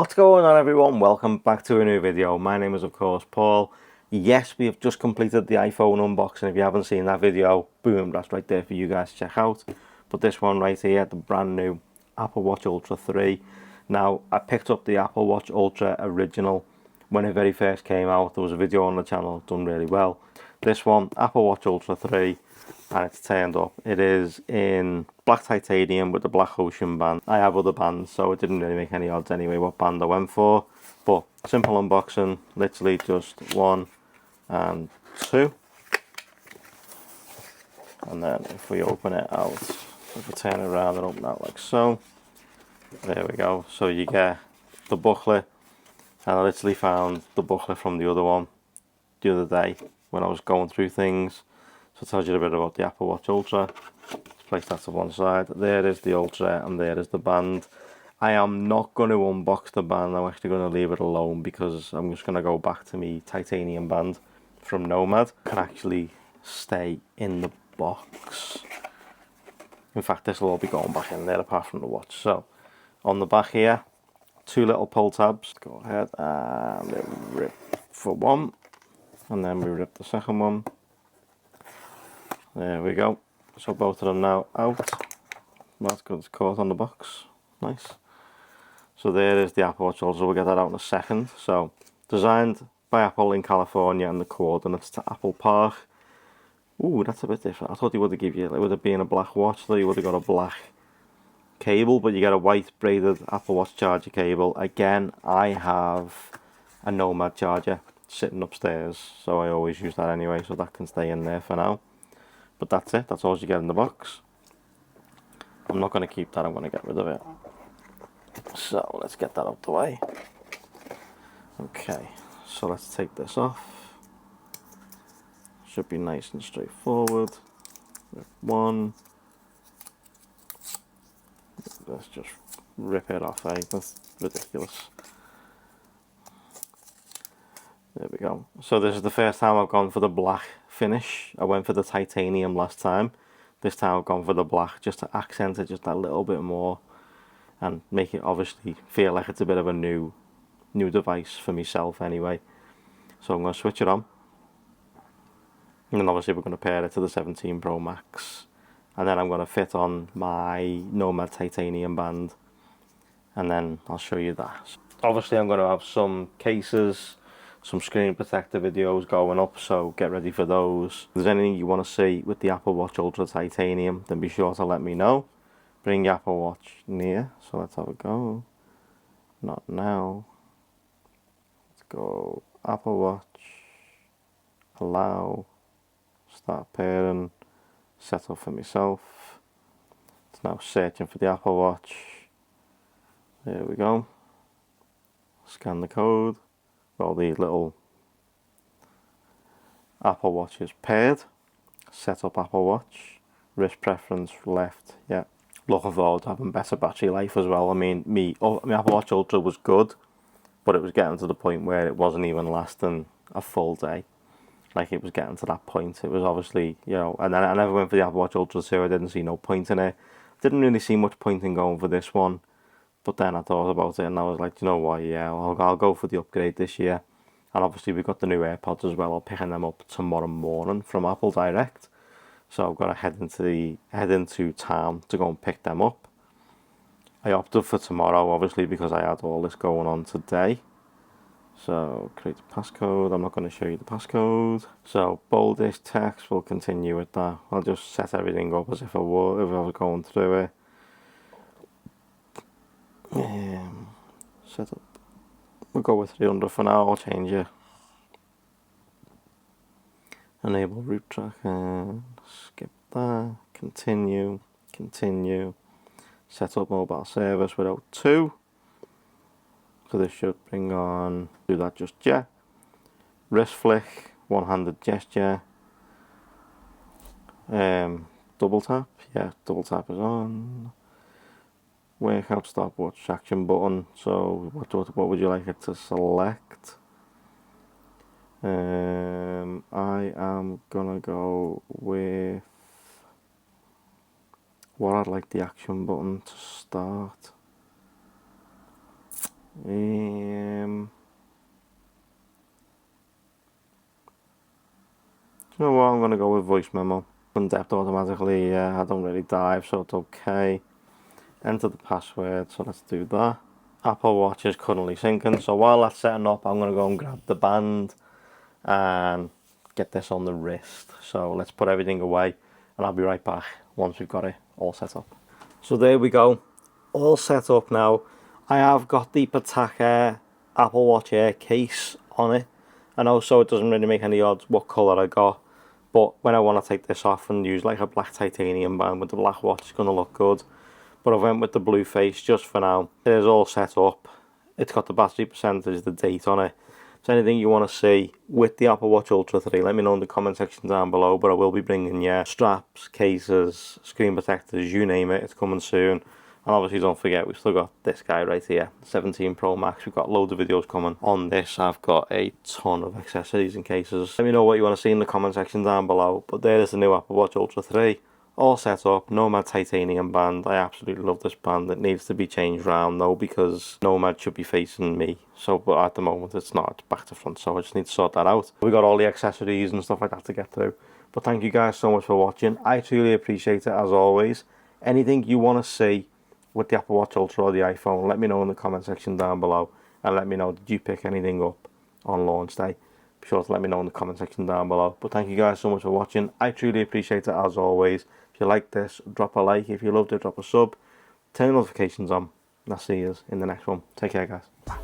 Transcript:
What's going on, everyone? Welcome back to a new video. My name is of course Paul. Yes, we have just completed the iPhone unboxing. If you haven't seen that video, boom, that's right there for you guys to check out. But this one right here, the brand new Apple Watch Ultra 3. Now, I picked up the Apple Watch Ultra original when it very first came out. There was a video on the channel done really well. This one, Apple Watch Ultra 3, and it's turned up. It is in black titanium with the black ocean band. I have other bands, so it didn't really make any odds anyway what band I went for. But simple unboxing, literally just 1 and 2. And then if we open it out, if we turn it around and open it out like so, there we go. So you get the booklet, and I literally found the booklet from the other one the other day when I was going through things. So it tells you a bit about the Apple Watch Ultra. Let's place that to one side. There is the Ultra and there is the band. I am not going to unbox the band. I'm actually going to leave it alone because I'm just going to go back to my titanium band from Nomad. It can actually stay in the box. In fact, this will all be going back in there apart from the watch. So on the back here, 2 little pull tabs. Go ahead and rip for one, and then we rip the second one. There we go. So both of them now out. That's good. It's caught on the box. Nice. So there is the Apple Watch Ultra. We'll get that out in a second. So designed by Apple in California, and the coordinates to Apple Park. Ooh, that's a bit different. I thought they would have given you, like, with it being a black watch, though, you would have got a black cable, but you get a white braided Apple Watch charger cable. Again, I have a Nomad charger sitting upstairs, so I always use that anyway, so that can stay in there for now. But that's it. That's all you get in the box. I'm not going to keep that. I'm going to get rid of it. So let's get that out the way. Okay, so let's take this off. Should be nice and straightforward. One. Let's just rip it off, eh? That's ridiculous. There we go. So this is the first time I've gone for the black finish. I went for the titanium last time. This time I've gone for the black just to accent it just a little bit more and make it obviously feel like it's a bit of a new device for myself anyway. So I'm going to switch it on. And then obviously we're going to pair it to the 17 Pro Max. And then I'm going to fit on my Nomad titanium band. And then I'll show you that. Obviously I'm going to have some cases, some screen protector videos going up, so get ready for those. If there's anything you want to see with the Apple Watch Ultra Titanium, then be sure to let me know. Bring your Apple Watch near, so let's have a go. Not now. Let's go Apple Watch, allow, start pairing, set up for myself. It's now searching for the Apple Watch. There we go. Scan the code. All these little Apple Watches paired. Set up Apple Watch. Wrist preference left. Yeah. Looking forward to having better battery life as well. I mean, my Apple Watch Ultra was good, but it was getting to the point where it wasn't even lasting a full day. Like, it was getting to that point. It was obviously, you know, and then I never went for the Apple Watch Ultra 2. I didn't see no point in it. Didn't really see much point in going for this one. But then I thought about it and I was like, you know what, yeah, I'll go for the upgrade this year. And obviously we've got the new AirPods as well. I'm picking them up tomorrow morning from Apple Direct. So I've got to head into town to go and pick them up. I opted for tomorrow, obviously, because I had all this going on today. So create a passcode. I'm not going to show you the passcode. So boldish text, we'll continue with that. I'll just set everything up as if I was going through it. Set up. We'll go with 300 for now. I'll change it. Enable route tracker. Skip that. Continue. Set up mobile service without 2. So this should bring on. Do that just yet. Wrist flick. One-handed gesture. Double tap. Yeah, double tap is on. Workout stopwatch action button. So what would you like it to select? I am gonna go with what I'd like the action button to start. You know what, I'm going to go with voice memo. In-depth automatically, yeah, I don't really dive, so it's okay. Enter the password, so let's do that. Apple Watch is currently syncing, so while that's setting up, I'm going to go and grab the band and get this on the wrist. So let's put everything away, and I'll be right back once we've got it all set up. So there we go, all set up now. I have got the Patek Apple Watch Air case on it. I know, so it doesn't really make any odds what colour I got, but when I want to take this off and use like a black titanium band with the black watch, it's going to look good. But I went with the blue face just for now. It is all set up. It's got the battery percentage, the date on it. So anything you want to see with the Apple Watch Ultra 3, let me know in the comment section down below. But I will be bringing straps, cases, screen protectors, you name it. It's coming soon. And obviously don't forget, we've still got this guy right here, 17 Pro Max. We've got loads of videos coming on this. I've got a ton of accessories and cases. Let me know what you want to see in the comment section down below. But there is the new Apple Watch Ultra 3. All set up, Nomad titanium band. I absolutely love this band. It needs to be changed round though, because Nomad should be facing me. So, but at the moment it's not, it's back to front, so I just need to sort that out. We got all the accessories and stuff like that to get through. But thank you guys so much for watching. I truly appreciate it as always. Anything you want to see with the Apple Watch Ultra or the iPhone, let me know in the comment section down below. And let me know, did you pick anything up on launch day? Be sure to let me know in the comment section down below. But thank you guys so much for watching. I truly appreciate it as always. If you like this, drop a like. If you loved it, drop a sub. Turn notifications on. And I'll see you in the next one. Take care, guys.